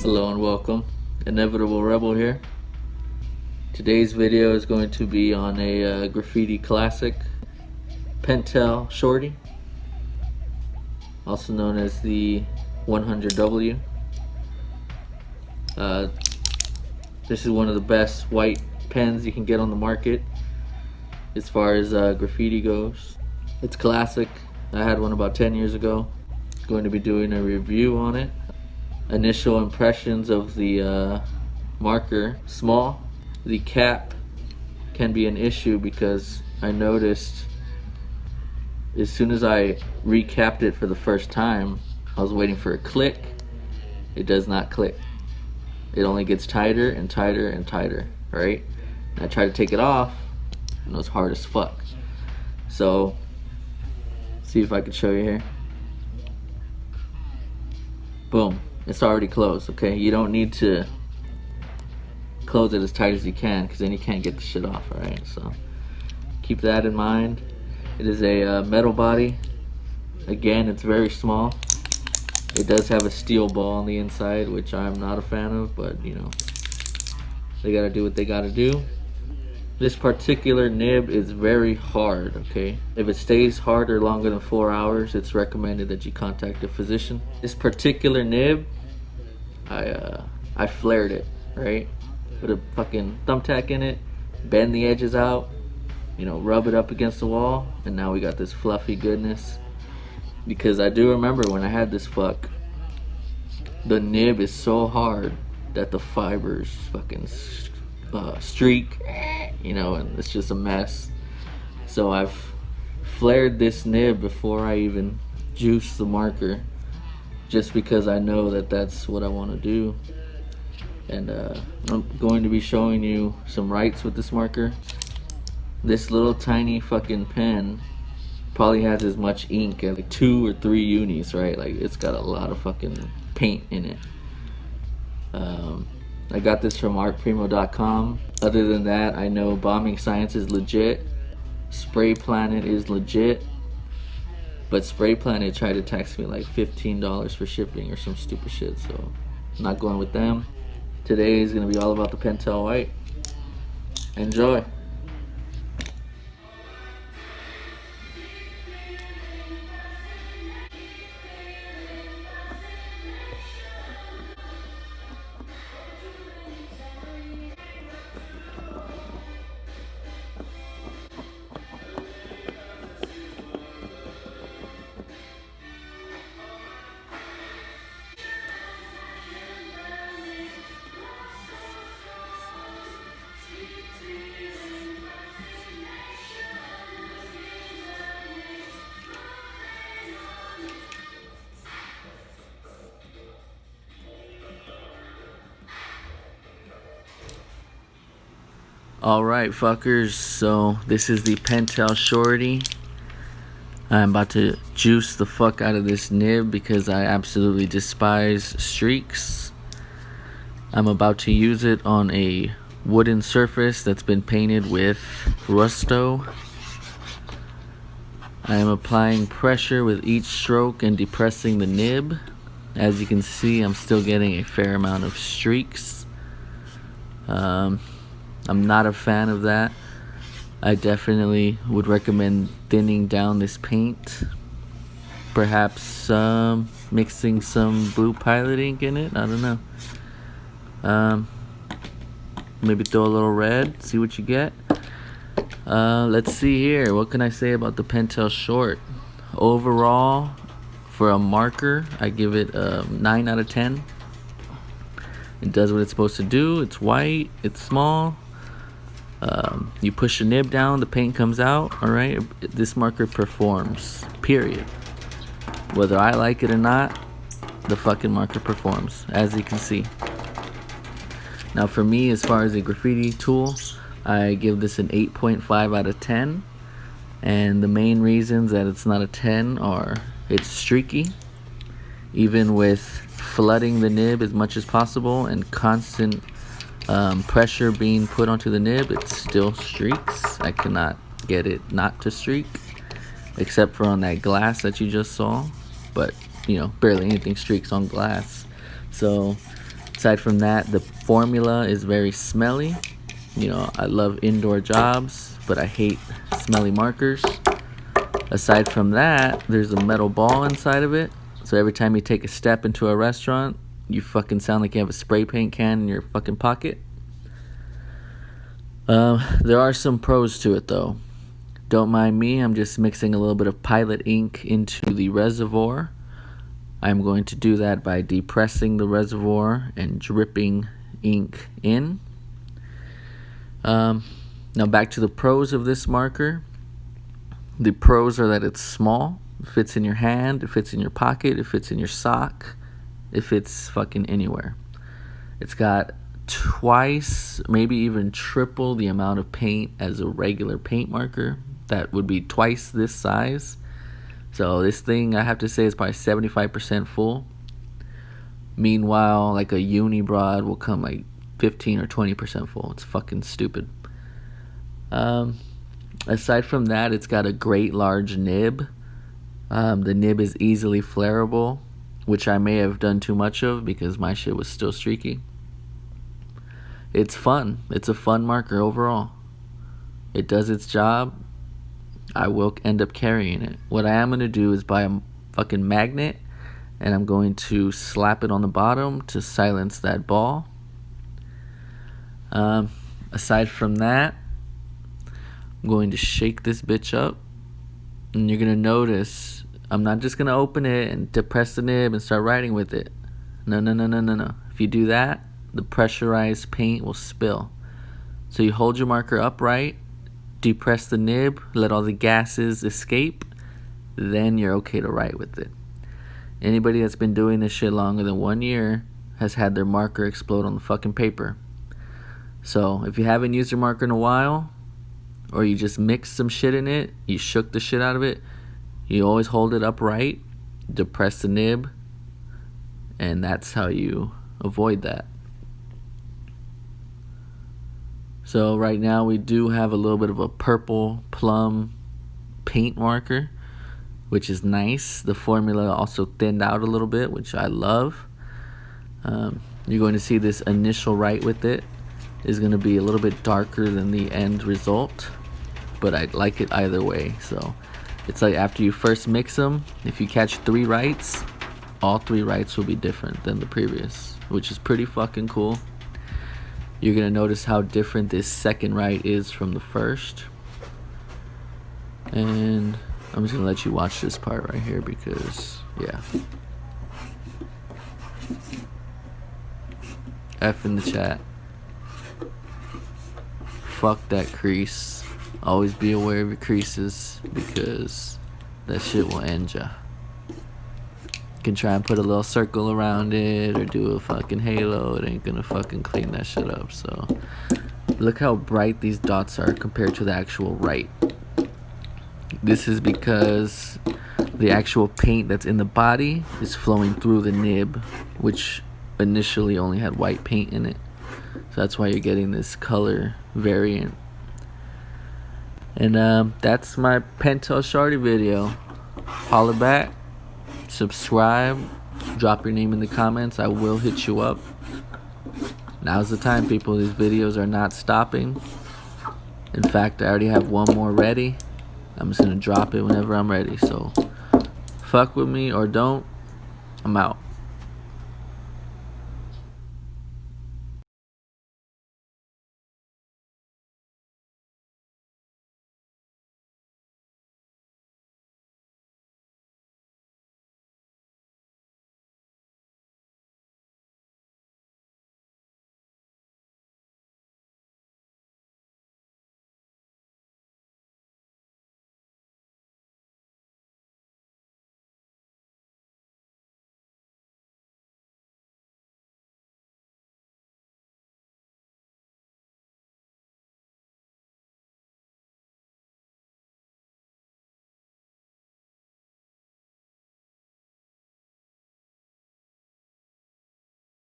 Hello and welcome. Inevitable Rebel here. Today's video is going to be on a graffiti classic, Pentel Shorty, also known as the 100W. This is one of the best white pens you can get on the market as far as graffiti goes. It's classic. I had one about 10 years ago. Going to be doing a review on it. Initial impressions of the marker: small. The cap can be an issue because I noticed as soon as I recapped it for the first time, I was waiting for a click. It does not click. It only gets tighter and tighter and tighter, right? And I tried to take it off and it was hard as fuck. So see if I can show you here. Boom. It's already closed, okay? You don't need to close it as tight as you can, because then you can't get the shit off, alright? So keep that in mind. It is a metal body. Again, it's very small. It does have a steel ball on the inside, which I'm not a fan of, but you know, they gotta do what they gotta do. This particular nib is very hard, okay? If it stays harder longer than 4 hours, it's recommended that you contact a physician. This particular nib, I flared it, right? Put a fucking thumbtack in it, bend the edges out, you know, rub it up against the wall, and now we got this fluffy goodness. Because I do remember when I had this fuck, the nib is so hard that the fibers fucking streak, you know, and it's just a mess. So I've flared this nib before I even juice the marker, just because I know that that's what I want to do. And I'm going to be showing you some rights with this marker. This little tiny fucking pen probably has as much ink as like 2 or 3 unis, right? Like, it's got a lot of fucking paint in it. I got this from artprimo.com. Other than that, I know Bombing Science is legit, Spray Planet is legit, but Spray Planet tried to tax me like $15 for shipping or some stupid shit, so I'm not going with them. Today is going to be all about the Pentel White. Enjoy. Alright, fuckers, so this is the Pentel Shorty. I'm about to juice the fuck out of this nib because I absolutely despise streaks. I'm about to use it on a wooden surface that's been painted with Rusto. I am applying pressure with each stroke and depressing the nib. As you can see, I'm still getting a fair amount of streaks. I'm not a fan of that. I definitely would recommend thinning down this paint. Perhaps mixing some blue pilot ink in it. I don't know. Maybe throw a little red, see what you get. Let's see here. What can I say about the Pentel Short? Overall, for a marker, I give it a 9 out of 10. It does what it's supposed to do. It's white, it's small. You push the nib down, the paint comes out. Alright, this marker performs, period. Whether I like it or not, the fucking marker performs, as you can see. Now for me, as far as a graffiti tool, I give this an 8.5 out of 10. And the main reasons that it's not a 10 are it's streaky. Even with flooding the nib as much as possible and constant pressure being put onto the nib, it still streaks. I cannot get it not to streak, except for on that glass that you just saw. But you know, barely anything streaks on glass. So Aside from that, the formula is very smelly. You know, I love indoor jobs, but I hate smelly markers. Aside from that, there's a metal ball inside of it. So every time you take a step into a restaurant, you fucking sound like you have a spray paint can in your fucking pocket. There are some pros to it though. Don't mind me, I'm just mixing a little bit of Pilot ink into the reservoir. I'm going to do that by depressing the reservoir and dripping ink in. Now back to the pros of this marker. The pros are that it's small, it fits in your hand, it fits in your pocket, it fits in your sock, it fits fucking anywhere. It's got twice, maybe even triple the amount of paint as a regular paint marker. That would be twice this size. So this thing, I have to say, is probably 75% full. Meanwhile, like a Unibroad will come like 15 or 20% full. It's fucking stupid. Aside from that, it's got a great large nib. The nib is easily flareable, which I may have done too much of because my shit was still streaky. It's fun. It's a fun marker overall. It does its job. I will end up carrying it. What I am going to do is buy a fucking magnet, and I'm going to slap it on the bottom to silence that ball. Aside from that, I'm going to shake this bitch up, and you're going to notice I'm not just going to open it and depress the nib and start writing with it. No. If you do that, the pressurized paint will spill. So you hold your marker upright, depress the nib, let all the gases escape, then you're okay to write with it. Anybody that's been doing this shit longer than 1 year has had their marker explode on the fucking paper. So if you haven't used your marker in a while, or you just mixed some shit in it, you shook the shit out of it, you always hold it upright, depress the nib, and that's how you avoid that. So right now we do have a little bit of a purple plum paint marker, which is nice. The formula also thinned out a little bit, which I love. You're going to see this initial write with it is going to be a little bit darker than the end result, but I like it either way. So it's like after you first mix them, if you catch 3 writes, all 3 writes will be different than the previous, which is pretty fucking cool. You're going to notice how different this second write is from the first. And I'm just going to let you watch this part right here because, yeah. F in the chat. Fuck that crease. Always be aware of your creases because that shit will end ya. You can try and put a little circle around it or do a fucking halo. It ain't gonna fucking clean that shit up. So look how bright these dots are compared to the actual write. This is because the actual paint that's in the body is flowing through the nib, which initially only had white paint in it. So that's why you're getting this color variant. And that's my Pentel Shorty video. Holler back, subscribe, drop your name in the comments. I will hit you up. Now's the time, people. These videos are not stopping. In fact, I already have one more ready. I'm just gonna drop it whenever I'm ready. So fuck with me or don't. I'm out.